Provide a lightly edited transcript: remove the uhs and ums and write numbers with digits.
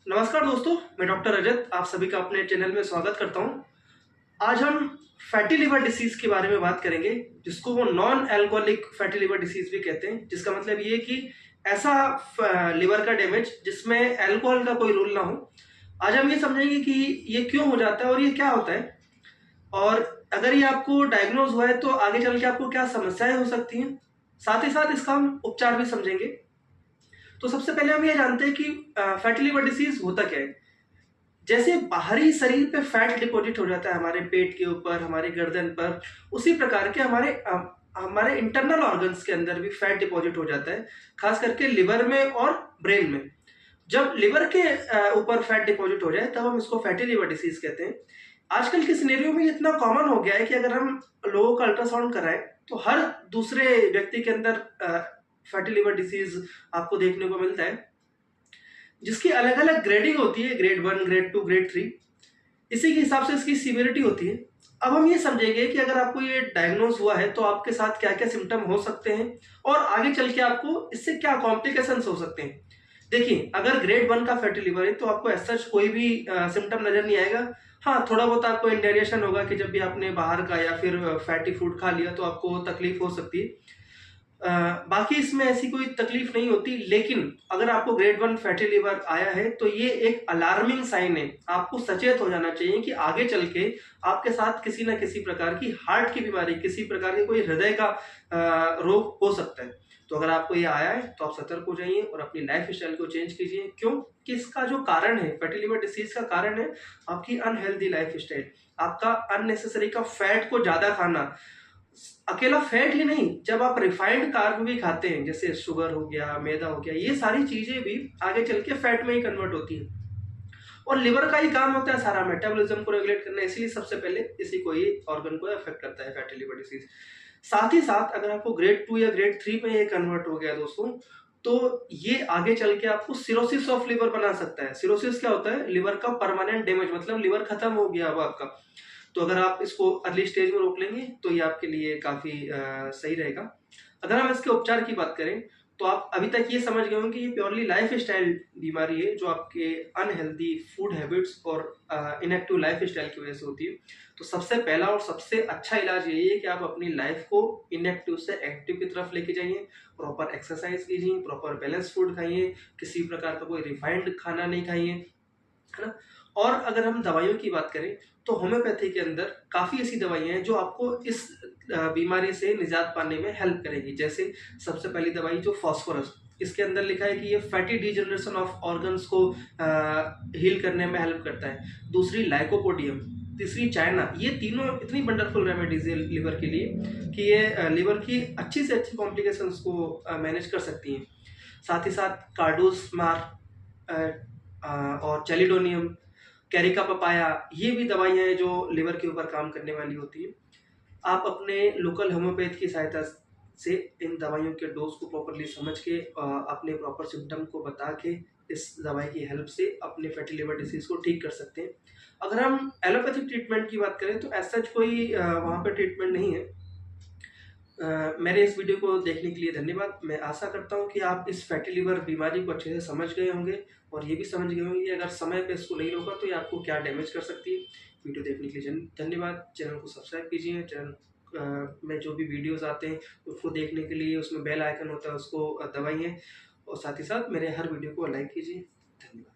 नमस्कार दोस्तों, मैं डॉक्टर रजत आप सभी का अपने चैनल में स्वागत करता हूं। आज हम फैटी लिवर डिसीज के बारे में बात करेंगे, जिसको वो non alcoholic fatty liver disease भी कहते हैं। जिसका मतलब ये कि ऐसा लिवर का डैमेज जिसमें अल्कोहल का कोई रोल ना हो। आज हम ये समझेंगे कि ये क्यों हो जाता है और ये क्या होता है, और अगर ये आपको डायग्नोज हुआ है तो आगे चल के आपको क्या समस्याएं हो सकती हैं। साथ ही साथ इसका हम उपचार भी समझेंगे। तो सबसे पहले हम ये जानते हैं कि फैटी लिवर डिसीज होता क्या है। जैसे बाहरी शरीर पे फैट डिपॉजिट हो जाता है हमारे पेट के ऊपर, हमारे गर्दन पर, उसी प्रकार के हमारे इंटरनल ऑर्गन्स के अंदर भी फैट डिपॉजिट हो जाता है, खास करके लिवर में और ब्रेन में। जब लिवर के ऊपर फैट डिपॉजिट हो जाए तब हम इसको फैटी लिवर डिसीज कहते हैं। आजकल के सिनेरियो में इतना कॉमन हो गया है कि अगर हम लोगों का अल्ट्रासाउंड कराएं तो हर दूसरे व्यक्ति के अंदर फैटी लिवर डिसीज आपको देखने को मिलता है, जिसकी अलग अलग ग्रेडिंग होती है, ग्रेड 1, ग्रेड 2, ग्रेड 3। इसी के हिसाब से इसकी सीवियरिटी होती है। अब हम ये समझेंगे कि अगर आपको ये डायग्नोज हुआ है तो आपके साथ क्या क्या सिम्टम हो सकते हैं और आगे चल के आपको इससे क्या कॉम्प्लिकेशंस हो सकते हैं। देखिए, अगर ग्रेड 1 का फैटी लिवर है तो आपको एज सच कोई भी सिम्टम नजर नहीं आएगा। हाँ, थोड़ा बहुत आपको इंडाइजेशन होगा कि जब भी आपने बाहर का या फिर फैटी फूड खा लिया तो आपको तकलीफ हो सकती है। बाकी इसमें ऐसी कोई तकलीफ नहीं होती। लेकिन अगर आपको ग्रेड 1 फैटी लिवर आया है तो ये एक अलार्मिंग साइन है। आपको सचेत हो जाना चाहिए कि आगे चल के आपके साथ किसी ना किसी प्रकार की हार्ट की बीमारी, किसी प्रकार के कोई हृदय का रोग हो सकता है। तो अगर आपको ये आया है तो आप सतर्क हो जाइए और अपनी लाइफ स्टाइल को चेंज कीजिए। क्यों कि इसका जो कारण है, फैटी लिवर डिसीज का कारण है आपकी अनहेल्दी लाइफ स्टाइल, आपका अननेसेसरी का फैट को ज्यादा खाना। अकेला फैट ही नहीं, जब आप रिफाइंड कार्ब भी खाते हैं, जैसे शुगर हो गया, मैदा हो गया, ये सारी चीजें भी आगे चल के फैट में ही कन्वर्ट होती है। और लिवर का ही काम होता है सारा मेटाबॉलिज्म को रेगुलेट करना, इसलिए सबसे पहले इसी को ही ऑर्गन को अफेक्ट करता है फैटी लिवर डिसीज। साथ ही साथ अगर आपको ग्रेड 2 या ग्रेड 3 में ये कन्वर्ट हो गया दोस्तों, तो ये आगे चल के आपको सिरोसिस ऑफ लिवर बना सकता है। सिरोसिस क्या होता है? लिवर का परमानेंट डैमेज, मतलब लिवर खत्म हो गया अब आपका। तो अगर आप इसको अर्ली स्टेज में रोक लेंगे तो ये आपके लिए काफी सही रहेगा। अगर हम इसके उपचार की बात करें तो आप अभी तक ये समझ गए होंगे कि ये प्योरली लाइफ स्टाइल बीमारी है, जो आपके अनहेल्दी फूड हैबिट्स और इनएक्टिव लाइफ स्टाइल की वजह से होती है। तो सबसे पहला और सबसे अच्छा इलाज यही है कि आप अपनी लाइफ को इनएक्टिव से एक्टिव की तरफ लेके जाइए। प्रॉपर एक्सरसाइज कीजिए, प्रॉपर बैलेंस फूड खाइए, किसी प्रकार का कोई रिफाइंड खाना नहीं खाइए, है ना। और अगर हम दवाइयों की बात करें तो होम्योपैथी के अंदर काफी ऐसी दवाइयां हैं जो आपको इस बीमारी से निजात पाने में हेल्प करेगी। जैसे सबसे पहली दवाई जो फास्फोरस, इसके अंदर लिखा है कि ये फैटी डिजनरेशन ऑफ ऑर्गन्स को हील करने में हेल्प करता है। दूसरी लाइकोपोडियम, तीसरी चाइना। ये तीनों इतनी वंडरफुल रेमेडीज है लिवर के लिए कि ये लिवर की अच्छी से अच्छी कॉम्प्लिकेशंस को मैनेज कर सकती हैं। साथ ही साथ कार्डोसमार और चेलिडोनियम, कैरिका पपाया, ये भी दवाइयाँ हैं जो लिवर के ऊपर काम करने वाली होती है। आप अपने लोकल होम्योपैथ की सहायता से इन दवाइयों के डोज को प्रॉपरली समझ के अपने प्रॉपर सिम्टम को बता के इस दवाई की हेल्प से अपने फैटी लिवर डिसीज को ठीक कर सकते हैं। अगर हम एलोपैथिक ट्रीटमेंट की बात करें तो एज सच कोई वहाँ पर ट्रीटमेंट नहीं है। मेरे इस वीडियो को देखने के लिए धन्यवाद। मैं आशा करता हूँ कि आप इस फैटी लिवर बीमारी को अच्छे से समझ गए होंगे और ये भी समझ गए होंगे कि अगर समय पे इसको नहीं रोका तो ये आपको क्या डैमेज कर सकती है। वीडियो देखने के लिए धन्यवाद। चैनल को सब्सक्राइब कीजिए। चैनल में जो भी वीडियोस आते हैं उसको देखने के लिए उसमें बेल आइकन होता है, उसको दबाइए और साथ ही साथ मेरे हर वीडियो को लाइक कीजिए। धन्यवाद।